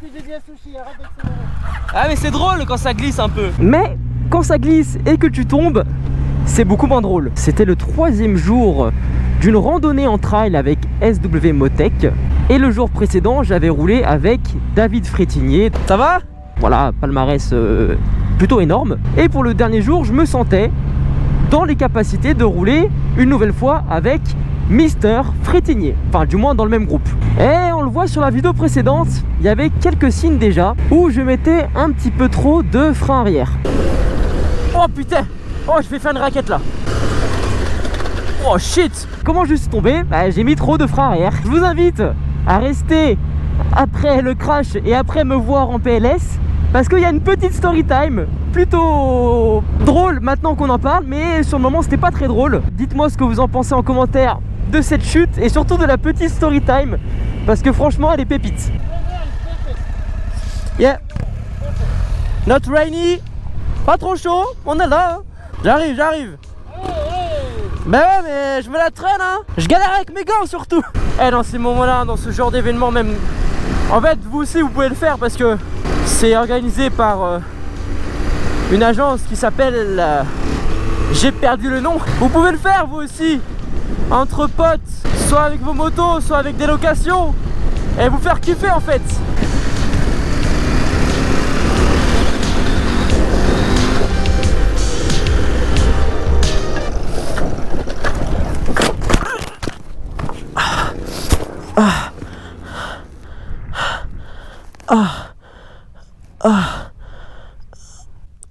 que j'ai dit à Sushi, arrête d'accélérer. Ah mais c'est drôle quand ça glisse un peu. Mais quand ça glisse et que tu tombes, c'est beaucoup moins drôle. C'était le 3e jour d'une randonnée en trail avec SW Motech. Et le jour précédent, j'avais roulé avec David Frétinier. Ça va? Voilà, palmarès plutôt énorme. Et pour le dernier jour, je me sentais dans les capacités de rouler une nouvelle fois avec Mister Frétinier. Enfin, du moins dans le même groupe. Et on le voit sur la vidéo précédente, il y avait quelques signes déjà où je mettais un petit peu trop de frein arrière. Oh putain! Oh, je vais faire une raquette là. Oh shit! Comment je suis tombé? Bah, j'ai mis trop de frein arrière. Je vous invite à rester après le crash et après me voir en PLS parce qu'il y a une petite story time plutôt drôle maintenant qu'on en parle, mais sur le moment c'était pas très drôle. Dites-moi ce que vous en pensez en commentaire de cette chute et surtout de la petite story time parce que franchement elle est pépite. Yeah. Not rainy. Pas trop chaud, on est là. J'arrive. Ben ouais, mais je me la traîne, hein. Je galère avec mes gants surtout. Et dans ces moments-là, dans ce genre d'événement même, en fait, vous aussi, vous pouvez le faire parce que c'est organisé par une agence qui s'appelle... j'ai perdu le nom. Vous pouvez le faire, vous aussi, entre potes, soit avec vos motos, soit avec des locations, et vous faire kiffer, en fait.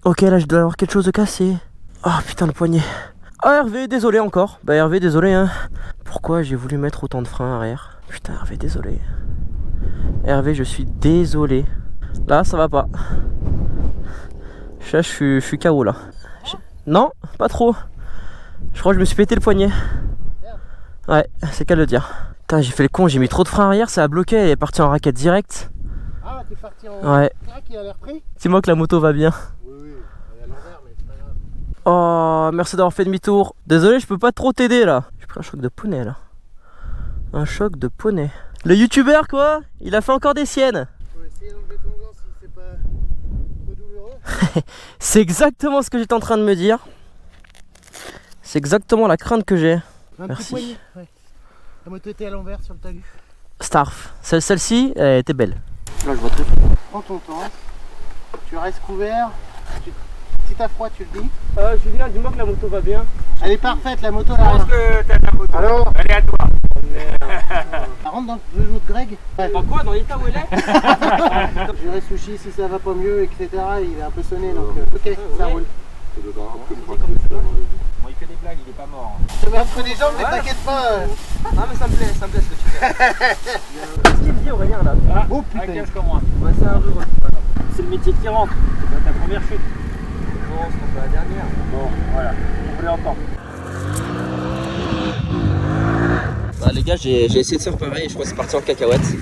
Ok, là je dois avoir quelque chose de cassé. Oh putain, le poignet. Oh Hervé, désolé encore. Bah Hervé, désolé hein. Pourquoi j'ai voulu mettre autant de freins arrière? Putain Hervé, désolé. Hervé, je suis désolé. Là, ça va pas. Là, je suis KO là. Non, pas trop. Je crois que je me suis pété le poignet. Ouais, c'est qu'à le dire. Putain, j'ai fait le con, j'ai mis trop de freins arrière, ça a bloqué, elle est partie en raquette direct. Ah, t'es parti en... Ouais. Il a l'air pris. Dis-moi que la moto va bien. Oui, elle est à l'envers, mais c'est pas grave. Oh, merci d'avoir fait demi-tour. Désolé, je peux pas trop t'aider là. J'ai pris un choc de poney là. Un choc de poney. Le youtubeur quoi, il a fait encore des siennes. Faut essayer d'enlever ton gant si c'est pas trop douloureux. C'est exactement ce que j'étais en train de me dire. C'est exactement la crainte que j'ai. Merci. Poignet, ouais. La moto était à l'envers sur le talus. Starf. Celle-ci, elle était belle. Là, je vois très. Prends ton temps. Tu restes couvert. Si t'as froid, tu le dis. Julien, dis-moi que la moto va bien. Elle est parfaite, la moto. Je pense que t'as la moto. Alors, elle est à toi. Elle rentre dans le genou de Greg. Dans quoi? Dans l'état où elle est? J'irai Sushi si ça va pas mieux, etc. Il est un peu sonné donc. Ok, ça roule. Bon, il fait des blagues, il est pas mort. Je mets entre les jambes, mais t'inquiète pas. Ah mais ça me plaît ce que tu fais. Qu'est-ce qu'il dit Aurélien là? Ah, Oh putain. un casque en moins. Ouais, c'est un heureux. C'est le métier qui rentre. C'est ta première chute. Non, c'est pas la dernière. Bon, voilà. On voulait entendre. Bah les gars, j'ai essayé de faire pareil et je crois que c'est parti en cacahuète.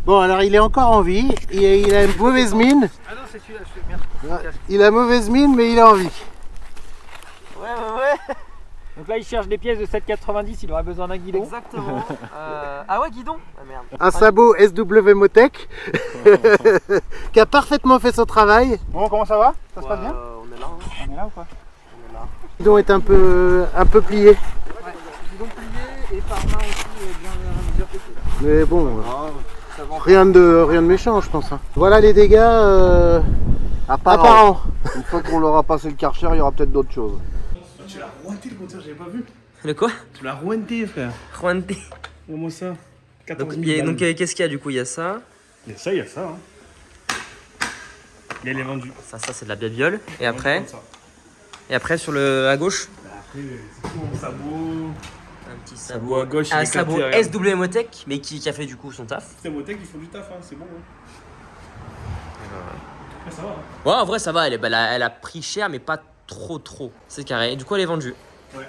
Bon, alors il est encore en vie. Il a une mauvaise mine. Ah non, c'est celui-là, je fais merde. Il a mauvaise mine, mais il est en vie. Ouais. Donc là, il cherche des pièces de 7,90, il aurait besoin d'un guidon. Exactement. Ah ouais, guidon. Ah merde. Un sabot SW Motech qui a parfaitement fait son travail. Bon, comment ça va? Ça se passe bien? On est là. Hein. On est là ou quoi? Le guidon est un peu plié. Ouais, guidon plié et par main aussi bien pété. Mais bon, rien de méchant, je pense. Hein. Voilà les dégâts apparents. Une fois qu'on leur a passé le karcher, il y aura peut-être d'autres choses. Tu l'as rouenté le moteur, j'avais pas vu. Le quoi? Tu l'as rouenté, frère. Juanté. Comment ça? 14 Donc, 000 balles. qu'est-ce qu'il y a du coup? Il y a ça. Il y a ça. Hein. Il est vendu. Ça c'est de la biabiole. Et après? Comme ça. Et après sur le à gauche? Bah, après, c'est tout mon sabot. Un petit Sabot à gauche, il un est sabot éclaté, SW Motech, mais qui a fait du coup son taf. C'est Motech, ils font du taf, hein. C'est bon. Hein. Après, ça va. Hein. Ouais, en vrai ça va, elle a pris cher mais pas trop. C'est carré. Et du coup elle est vendue. Ouais.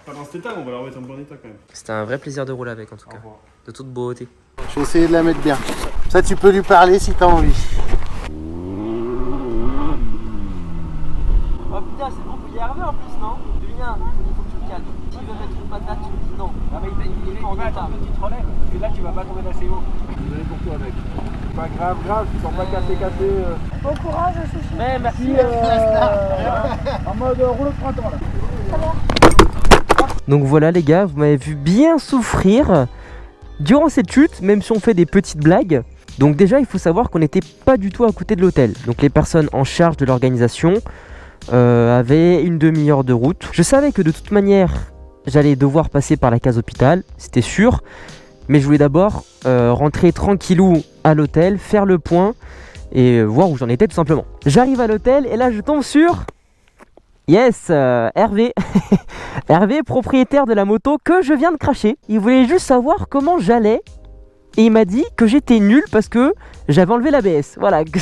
Pas dans cet état, on va la remettre en bon état quand même. C'était un vrai plaisir de rouler avec en tout cas. De toute beauté. Je vais essayer de la mettre bien. Ça, tu peux lui parler si t'as envie. Oh putain, c'est bon, il y a Hervé en plus, non? Julien, il faut que tu le calmes. S'il veut mettre une patate, tu me dis non. Non, mais il va attendre que tu te relèves, parce que là, tu vas pas tomber d'assez haut. Je vais aller pour toi, mec. Pas grave, ils sont pas cassés. Bon courage, chouchou. Ouais, merci. En mode rouleau de printemps là. Donc voilà les gars, vous m'avez vu bien souffrir durant cette chute, même si on fait des petites blagues. Donc déjà il faut savoir qu'on n'était pas du tout à côté de l'hôtel. Donc les personnes en charge de l'organisation avaient une demi-heure de route. Je savais que de toute manière j'allais devoir passer par la case hôpital, c'était sûr. Mais je voulais d'abord rentrer tranquillou à l'hôtel, faire le point et voir où j'en étais tout simplement. J'arrive à l'hôtel et là je tombe sur... Yes, Hervé. Hervé, propriétaire de la moto que je viens de cracher. Il voulait juste savoir comment j'allais. Et il m'a dit que j'étais nul parce que j'avais enlevé l'ABS. Voilà, que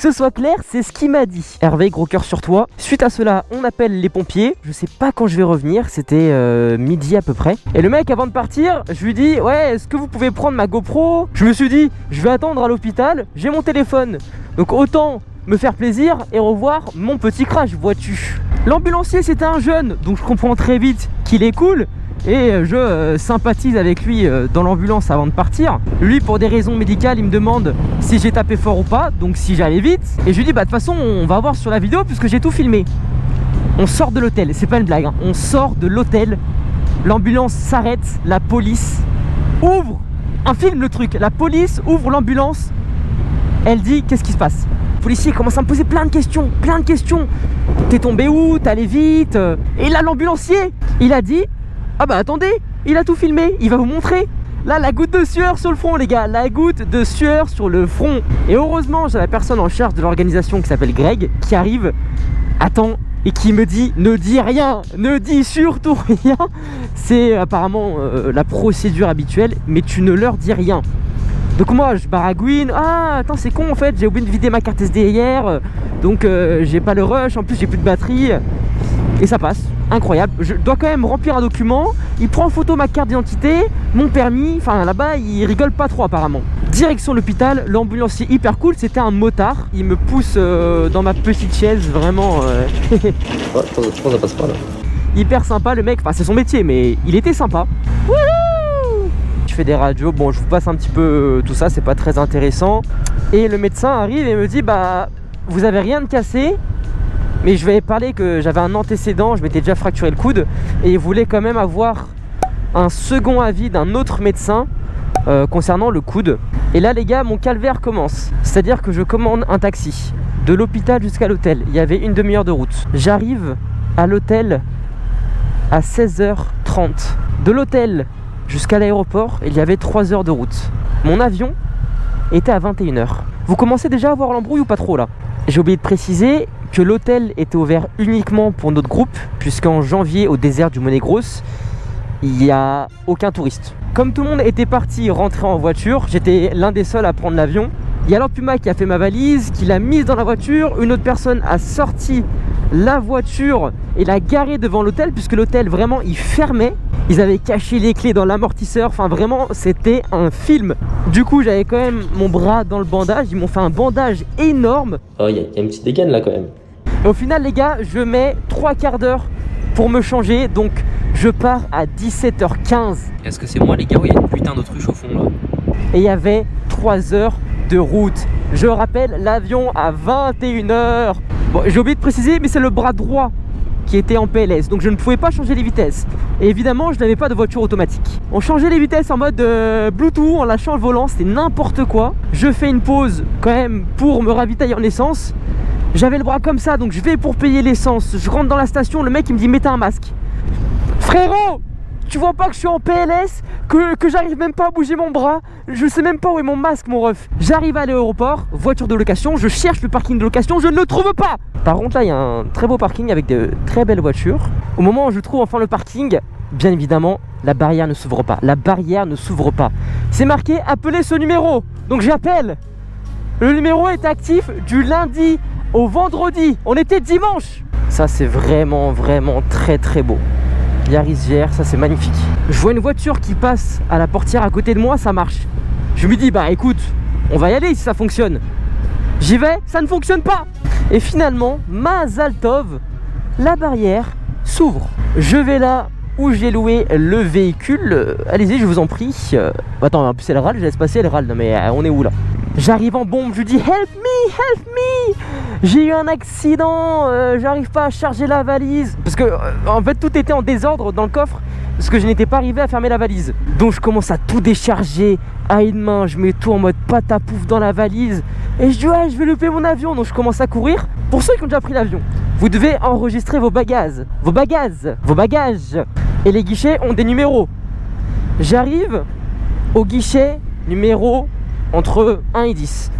ce soit clair, c'est ce qu'il m'a dit. Hervé, gros cœur sur toi. Suite à cela, on appelle les pompiers. Je sais pas quand je vais revenir, c'était midi à peu près. Et le mec, avant de partir, je lui dis, ouais, est-ce que vous pouvez prendre ma GoPro? Je me suis dit, je vais attendre à l'hôpital, j'ai mon téléphone. Donc autant me faire plaisir et revoir mon petit crash, vois-tu. L'ambulancier, c'était un jeune, donc je comprends très vite qu'il est cool. Et je sympathise avec lui dans l'ambulance avant de partir. Lui, pour des raisons médicales, il me demande si j'ai tapé fort ou pas, donc si j'allais vite. Et je lui dis, bah de toute façon, on va voir sur la vidéo puisque j'ai tout filmé. On sort de l'hôtel, c'est pas une blague, hein. On sort de l'hôtel, l'ambulance s'arrête, la police ouvre, un film le truc, la police ouvre l'ambulance, elle dit, qu'est-ce qui se passe? Le policier commence à me poser plein de questions, T'es tombé où? T'es allé vite? Et là, l'ambulancier, il a dit, ah bah attendez, il a tout filmé, il va vous montrer. Là, la goutte de sueur sur le front, les gars, la goutte de sueur sur le front. Et heureusement, j'ai la personne en charge de l'organisation qui s'appelle Greg, qui arrive, attend, et qui me dit, ne dis rien, ne dis surtout rien. C'est apparemment la procédure habituelle, mais tu ne leur dis rien. Donc moi je baragouine, ah attends c'est con en fait, j'ai oublié de vider ma carte SD hier, donc j'ai pas le rush, en plus j'ai plus de batterie. Et ça passe, incroyable. Je dois quand même remplir un document, il prend en photo ma carte d'identité, mon permis, enfin là-bas il rigole pas trop apparemment. Direction l'hôpital, l'ambulancier hyper cool, c'était un motard, il me pousse dans ma petite chaise, vraiment... Ouais, je pense que ça passe pas là. Hyper sympa le mec, enfin c'est son métier mais il était sympa. Wouhou! Je fais des radios, bon je vous passe un petit peu tout ça, c'est pas très intéressant. Et le médecin arrive et me dit, bah vous avez rien de cassé, mais je vais parler que j'avais un antécédent, je m'étais déjà fracturé le coude, et il voulait quand même avoir un second avis d'un autre médecin concernant le coude. Et là les gars, mon calvaire commence, c'est à dire que je commande un taxi de l'hôpital jusqu'à l'hôtel, il y avait une demi-heure de route. J'arrive à l'hôtel à 16h30, de l'hôtel jusqu'à l'aéroport, il y avait 3 heures de route. Mon avion était à 21h. Vous commencez déjà à voir l'embrouille ou pas trop là? J'ai oublié de préciser que l'hôtel était ouvert uniquement pour notre groupe, puisqu'en janvier, au désert du Monégros, il n'y a aucun touriste. Comme tout le monde était parti rentrer en voiture, j'étais l'un des seuls à prendre l'avion. Il y a Lord Puma qui a fait ma valise, qui l'a mise dans la voiture. Une autre personne a sorti la voiture et l'a garée devant l'hôtel, puisque l'hôtel vraiment il fermait. Ils avaient caché les clés dans l'amortisseur, enfin vraiment c'était un film. Du coup j'avais quand même mon bras dans le bandage, ils m'ont fait un bandage énorme. Oh, il y a une petite dégaine là quand même. Et au final les gars, je mets 3 quarts d'heure pour me changer, donc je pars à 17h15. Est-ce que c'est moi les gars ou il y a une putain d'autruche au fond là? Et il y avait 3 heures de route. Je rappelle, l'avion à 21h. Bon, j'ai oublié de préciser, mais c'est le bras droit qui était en PLS, donc je ne pouvais pas changer les vitesses. Et évidemment, je n'avais pas de voiture automatique. On changeait les vitesses en mode Bluetooth, en lâchant le volant, c'était n'importe quoi. Je fais une pause quand même pour me ravitailler en essence. J'avais le bras comme ça, donc je vais pour payer l'essence. Je rentre dans la station, le mec il me dit mettez un masque. Frérot, tu vois pas que je suis en PLS, que j'arrive même pas à bouger mon bras, je sais même pas où est mon masque mon ref. J'arrive à l'aéroport, voiture de location, je cherche le parking de location, je ne le trouve pas. Par contre là il y a un très beau parking avec de très belles voitures. Au moment où je trouve enfin le parking, bien évidemment la barrière ne s'ouvre pas. La barrière ne s'ouvre pas. C'est marqué appelez ce numéro. Donc j'appelle. Le numéro est actif du lundi au vendredi. On était dimanche. Ça c'est vraiment très très beau. Yaris GR, ça c'est magnifique. Je vois une voiture qui passe à la portière à côté de moi, ça marche. Je me dis bah écoute, on va y aller si ça fonctionne. J'y vais, ça ne fonctionne pas. Et finalement, Mazal Tov, la barrière s'ouvre. Je vais là où j'ai loué le véhicule. Allez-y, je vous en prie. Attends, en plus c'est le râle, je laisse passer le râle. Non mais on est où là? J'arrive en bombe, je lui dis help me, j'ai eu un accident, j'arrive pas à charger la valise. Parce que en fait tout était en désordre dans le coffre, parce que je n'étais pas arrivé à fermer la valise. Donc je commence à tout décharger à une main, je mets tout en mode patapouf dans la valise. Et je dis ouais, je vais louper mon avion, donc je commence à courir. Pour ceux qui ont déjà pris l'avion, vous devez enregistrer vos bagages. Et les guichets ont des numéros. J'arrive au guichet numéro entre 1 et 10.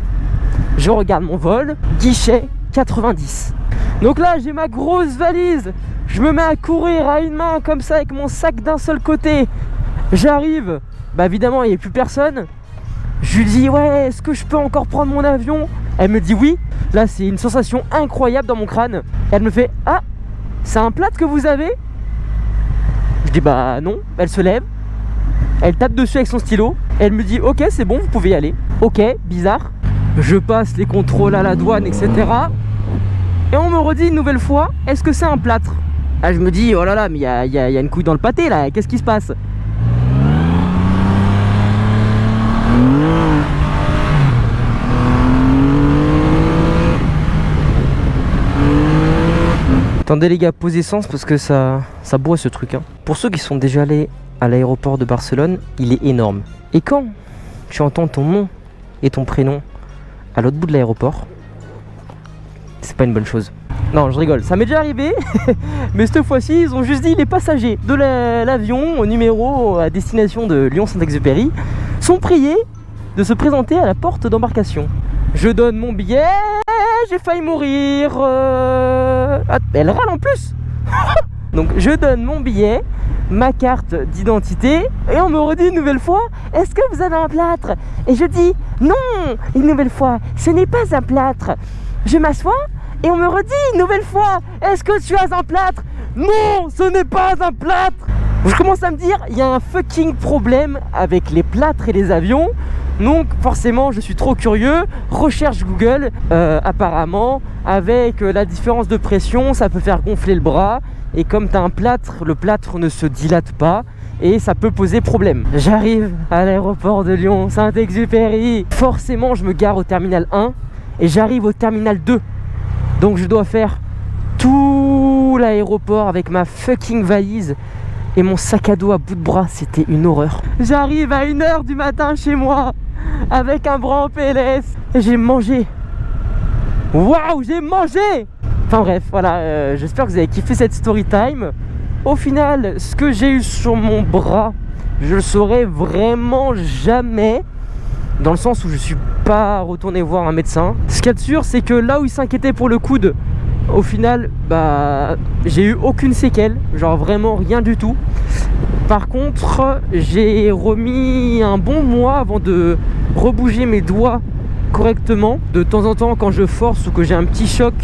Je regarde mon vol, guichet 90. Donc là j'ai ma grosse valise. Je me mets à courir à une main comme ça avec mon sac d'un seul côté. J'arrive, bah évidemment il n'y a plus personne. Je lui dis ouais, est-ce que je peux encore prendre mon avion? Elle me dit oui. Là c'est une sensation incroyable dans mon crâne. Elle me fait ah, c'est un plâtre que vous avez? Je dis bah non. Elle se lève, elle tape dessus avec son stylo. Elle me dit ok c'est bon, vous pouvez y aller. Ok, bizarre. Je passe les contrôles à la douane, etc. Et on me redit une nouvelle fois, est-ce que c'est un plâtre? Ah, je me dis oh là là, mais il y a une couille dans le pâté là, qu'est-ce qui se passe? Attendez les gars, posez sens parce que ça boit ce truc hein. Pour ceux qui sont déjà allés à l'aéroport de Barcelone, il est énorme. Et quand tu entends ton nom et ton prénom à l'autre bout de l'aéroport, c'est pas une bonne chose. Non, je rigole, ça m'est déjà arrivé. Mais cette fois-ci, ils ont juste dit les passagers de l'avion au numéro à destination de Lyon-Saint-Exupéry sont priés de se présenter à la porte d'embarcation. Je donne mon billet, j'ai failli mourir. Ah, elle râle en plus. Donc je donne mon billet, ma carte d'identité, et on me redit une nouvelle fois, est-ce que vous avez un plâtre? Et je dis non, une nouvelle fois, ce n'est pas un plâtre. Je m'assois et on me redit une nouvelle fois, est-ce que tu as un plâtre? Non, ce n'est pas un plâtre. Je commence à me dire, il y a un fucking problème avec les plâtres et les avions. Donc forcément je suis trop curieux, recherche Google, apparemment avec la différence de pression ça peut faire gonfler le bras. Et comme tu as un plâtre, le plâtre ne se dilate pas et ça peut poser problème. J'arrive à l'aéroport de Lyon, Saint-Exupéry. Forcément je me gare au terminal 1 et j'arrive au terminal 2. Donc je dois faire tout l'aéroport avec ma fucking valise et mon sac à dos à bout de bras, c'était une horreur. J'arrive à 1h du matin chez moi avec un bras en PLS et j'ai mangé. Waouh, j'ai mangé. Enfin bref, voilà, j'espère que vous avez kiffé cette story time. Au final, ce que j'ai eu sur mon bras, je le saurai vraiment jamais. Dans le sens où je suis pas retourné voir un médecin. Ce qu'il y a de sûr, c'est que là où il s'inquiétait pour le coude, au final, bah, j'ai eu aucune séquelle, genre vraiment rien du tout. Par contre, j'ai remis un bon mois avant de rebouger mes doigts correctement. De temps en temps, quand je force ou que j'ai un petit choc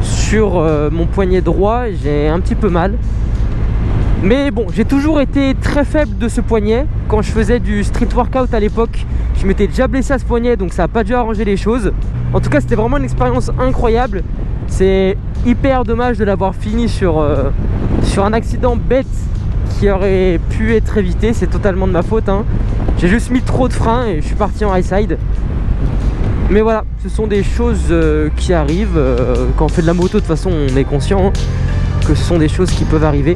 sur mon poignet droit, j'ai un petit peu mal. Mais bon, j'ai toujours été très faible de ce poignet. Quand je faisais du street workout à l'époque, je m'étais déjà blessé à ce poignet, donc ça n'a pas dû arranger les choses. En tout cas, c'était vraiment une expérience incroyable. C'est hyper dommage de l'avoir fini sur un accident bête qui aurait pu être évité. C'est totalement de ma faute hein. J'ai juste mis trop de frein et je suis parti en high side. Mais voilà, ce sont des choses qui arrivent. Quand on fait de la moto, de toute façon, on est conscient hein, que ce sont des choses qui peuvent arriver.